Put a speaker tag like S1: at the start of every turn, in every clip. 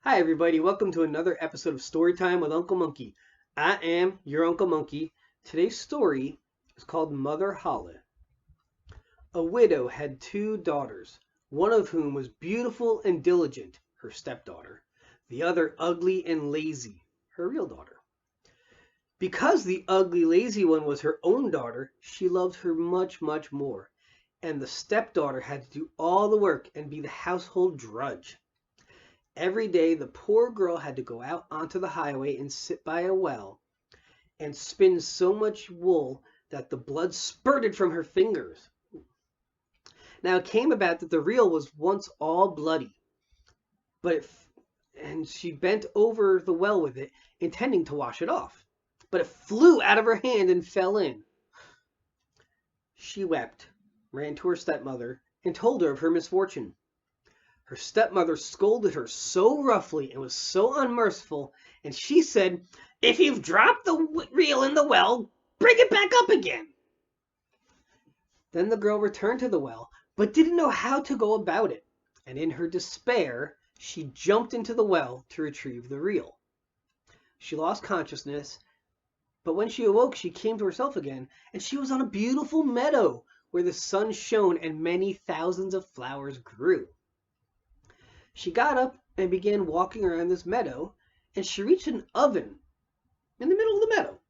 S1: Hi, everybody. Welcome to another episode of Storytime with Uncle Monkey. I am your Uncle Monkey. Today's story is called Mother Holle. A widow had two daughters, one of whom was beautiful and diligent, her stepdaughter, the other ugly and lazy, her real daughter. Because the ugly, lazy one was her own daughter, she loved her much, much more, and the stepdaughter had to do all the work and be the household drudge. Every day the poor girl had to go out onto the highway and sit by a well and spin so much wool that the blood spurted from her fingers. Now it came about that the reel was once all bloody, and she bent over the well with it, intending to wash it off. But it flew out of her hand and fell in. She wept, ran to her stepmother, and told her of her misfortune. Her stepmother scolded her so roughly and was so unmerciful, and she said, "If you've dropped the reel in the well, bring it back up again." Then the girl returned to the well, but didn't know how to go about it, and in her despair, she jumped into the well to retrieve the reel. She lost consciousness, but when she awoke, she came to herself again, and she was on a beautiful meadow where the sun shone and many thousands of flowers grew. She got up and began walking around this meadow, and she reached an oven in the middle of the meadow,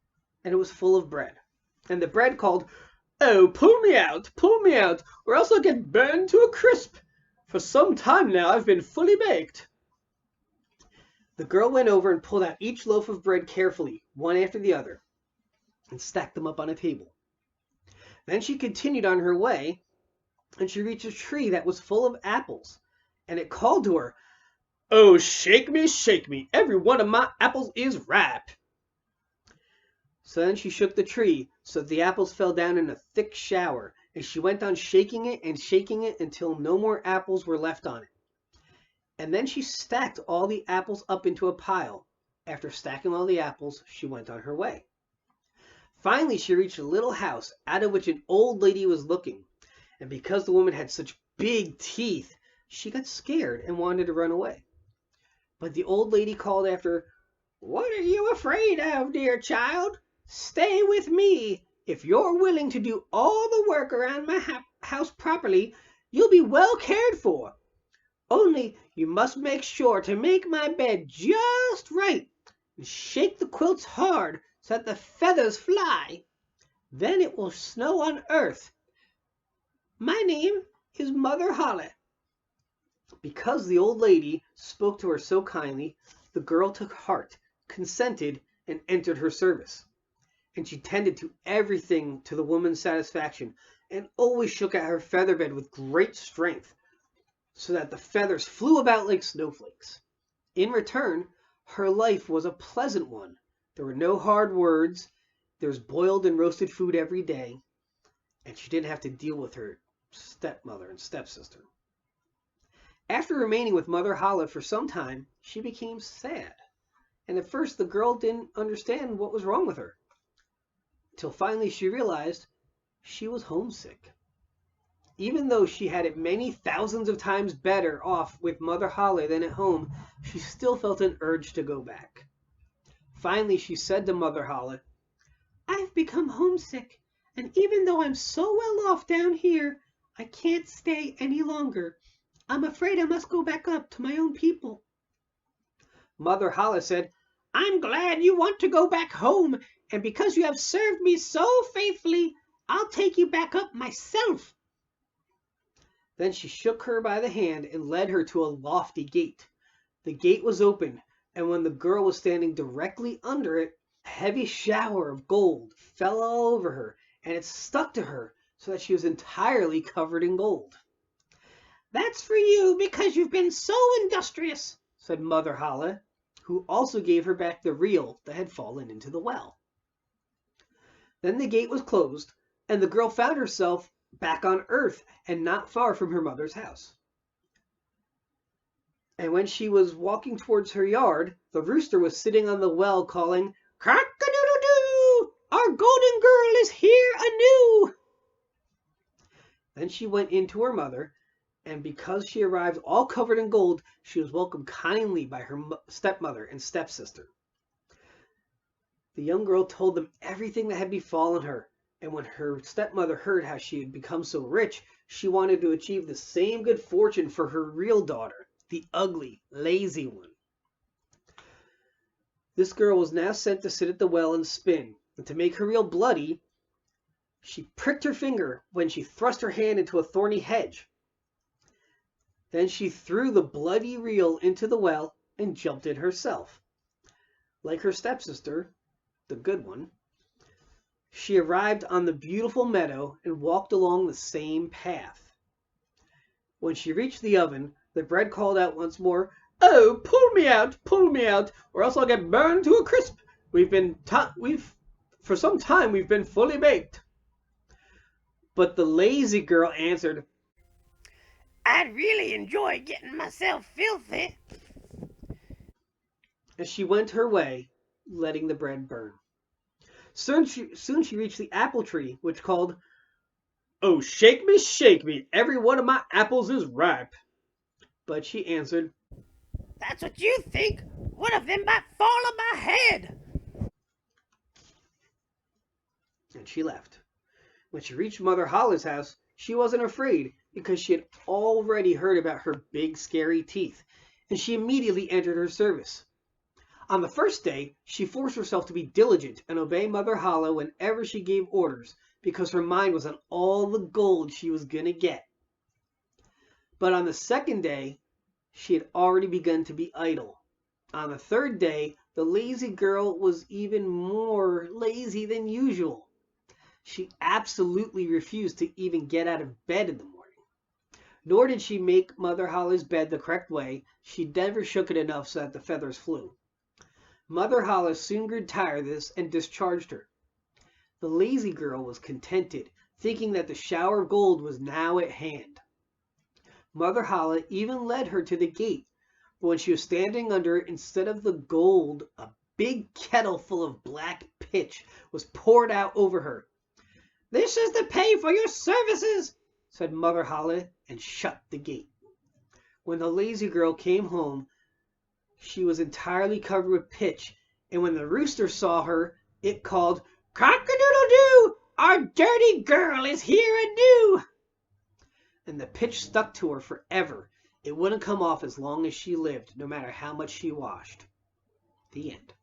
S1: and it was full of bread. And the bread called, "Oh, pull me out, or else I'll get burned to a crisp. For some time now I've been fully baked." The girl went over and pulled out each loaf of bread carefully, one after the other, and stacked them up on a table. Then she continued on her way, and she reached a tree that was full of apples. And it called to her, "Oh, shake me, every one of my apples is ripe." So then she shook the tree so that the apples fell down in a thick shower, and she went on shaking it until no more apples were left on it. And then she stacked all the apples up into a pile. After stacking all the apples, she went on her way. Finally, she reached a little house out of which an old lady was looking, and because the woman had such big teeth, she got scared and wanted to run away. But the old lady called after her, "What are you afraid of, dear child? Stay with me. If you're willing to do all the work around my house properly, you'll be well cared for. Only you must make sure to make my bed just right and shake the quilts hard so that the feathers fly. Then it will snow on earth. My name is Mother Holle." Because the old lady spoke to her so kindly, the girl took heart, consented, and entered her service. And she tended to everything to the woman's satisfaction, and always shook out her feather bed with great strength, so that the feathers flew about like snowflakes. In return, her life was a pleasant one. There were no hard words, there was boiled and roasted food every day, and she didn't have to deal with her stepmother and stepsister. After remaining with Mother Holle for some time, she became sad. And at first the girl didn't understand what was wrong with her, until finally she realized she was homesick. Even though she had it many thousands of times better off with Mother Holle than at home, she still felt an urge to go back. Finally she said to Mother Holle, "I've become homesick, and even though I'm so well off down here, I can't stay any longer. I'm afraid I must go back up to my own people." Mother Holle said, "I'm glad you want to go back home, and because you have served me so faithfully, I'll take you back up myself." Then she shook her by the hand and led her to a lofty gate. The gate was open, and when the girl was standing directly under it, a heavy shower of gold fell all over her, and it stuck to her so that she was entirely covered in gold. "That's for you because you've been so industrious," said Mother Holle, who also gave her back the reel that had fallen into the well. Then the gate was closed, and the girl found herself back on earth and not far from her mother's house. And when she was walking towards her yard, the rooster was sitting on the well calling, "Cock-a-doodle-doo! Our golden girl is here anew!" Then she went in to her mother, and because she arrived all covered in gold, she was welcomed kindly by her stepmother and stepsister. The young girl told them everything that had befallen her, and when her stepmother heard how she had become so rich, she wanted to achieve the same good fortune for her real daughter, the ugly, lazy one. This girl was now sent to sit at the well and spin, and to make her reel bloody, she pricked her finger when she thrust her hand into a thorny hedge. Then she threw the bloody reel into the well and jumped in herself. Like her stepsister, the good one, she arrived on the beautiful meadow and walked along the same path. When she reached the oven, the bread called out once more, "Oh, pull me out, or else I'll get burned to a crisp. For some time we've been fully baked." But the lazy girl answered,
S2: "I'd really enjoy getting myself filthy."
S1: and she went her way, letting the bread burn. Soon she reached the apple tree, which called, "Oh, shake me, every one of my apples is ripe." But she answered,
S2: "That's what you think. One of them might fall on my head."
S1: and she left. When she reached Mother Holle's house, she wasn't afraid because she had already heard about her big, scary teeth, and she immediately entered her service. On the first day, she forced herself to be diligent and obey Mother Holle whenever she gave orders, because her mind was on all the gold she was going to get. But on the second day, she had already begun to be idle. On the third day, the lazy girl was even more lazy than usual. She absolutely refused to even get out of bed in the morning. Nor did she make Mother Holle's bed the correct way. She never shook it enough so that the feathers flew. Mother Holle soon grew tired of this and discharged her. The lazy girl was contented, thinking that the shower of gold was now at hand. Mother Holle even led her to the gate, but when she was standing under it, instead of the gold, a big kettle full of black pitch was poured out over her. "This is the pay for your services," said Mother Holle, and shut the gate. When the lazy girl came home, she was entirely covered with pitch, and when the rooster saw her, it called, "Cock-a-doodle-doo! Our dirty girl is here anew!" And the pitch stuck to her forever. It wouldn't come off as long as she lived, no matter how much she washed. The end.